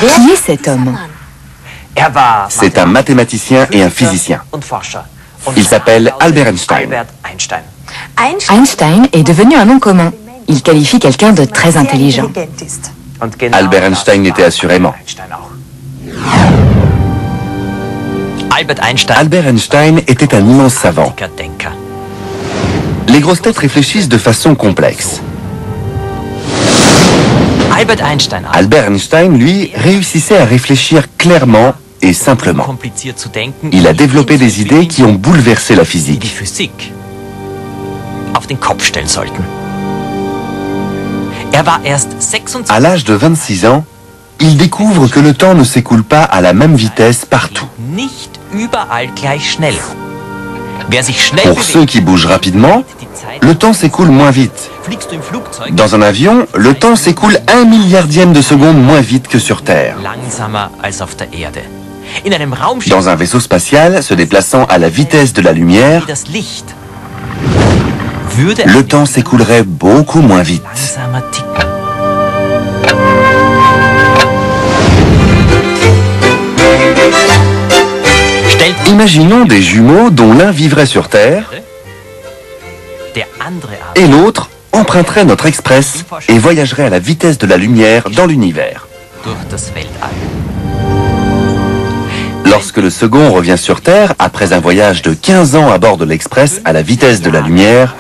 Qui est cet homme? C'est un mathématicien et un physicien. Il s'appelle Albert Einstein. Einstein est devenu un nom commun. Il qualifie quelqu'un de très intelligent. Albert Einstein l'était assurément. Albert Einstein était un immense savant. Les grosses têtes réfléchissent de façon complexe. Albert Einstein, lui, réussissait à réfléchir clairement et simplement. Il a développé des idées qui ont bouleversé la physique. À l'âge de 26 ans, il découvre que le temps ne s'écoule pas à la même vitesse partout. Pour ceux qui bougent rapidement, le temps s'écoule moins vite. Dans un avion, le temps s'écoule 1 milliardième de seconde moins vite que sur Terre. Dans un vaisseau spatial se déplaçant à la vitesse de la lumière, le temps s'écoulerait beaucoup moins vite. Imaginons des jumeaux dont l'un vivrait sur Terre et l'autre emprunterait notre express et voyagerait à la vitesse de la lumière dans l'univers. Lorsque le second revient sur Terre, après un voyage de 15 ans à bord de l'Express à la vitesse de la lumière,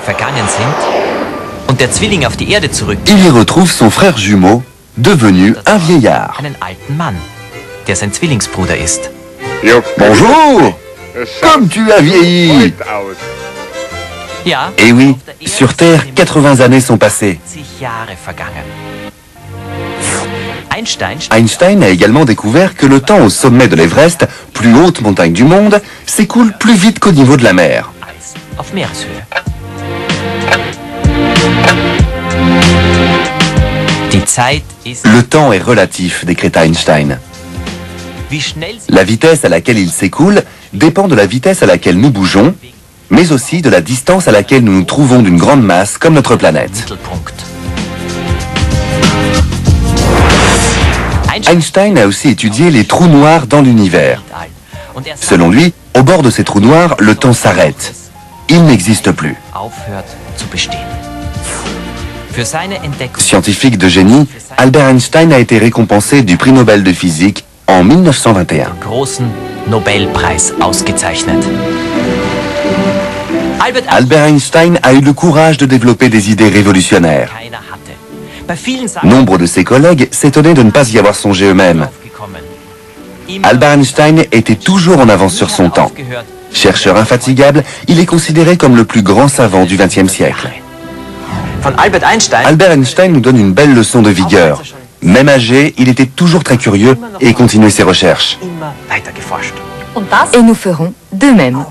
il y retrouve son frère jumeau, devenu un vieillard. Bonjour! Comme tu as vieilli! Et oui, sur Terre, 80 années sont passées. Einstein a également découvert que le temps au sommet de l'Everest, plus haute montagne du monde, s'écoule plus vite qu'au niveau de la mer. Le temps est relatif, décréta Einstein. La vitesse à laquelle il s'écoule dépend de la vitesse à laquelle nous bougeons, mais aussi de la distance à laquelle nous nous trouvons d'une grande masse comme notre planète. Einstein a aussi étudié les trous noirs dans l'univers. Selon lui, au bord de ces trous noirs, le temps s'arrête. Il n'existe plus. Scientifique de génie, Albert Einstein a été récompensé du prix Nobel de physique en 1921. Albert Einstein a eu le courage de développer des idées révolutionnaires. Nombre de ses collègues s'étonnaient de ne pas y avoir songé eux-mêmes. Albert Einstein était toujours en avance sur son temps. Chercheur infatigable, il est considéré comme le plus grand savant du XXe siècle. Albert Einstein nous donne une belle leçon de vigueur. Même âgé, il était toujours très curieux et continuait ses recherches. Et nous ferons de même.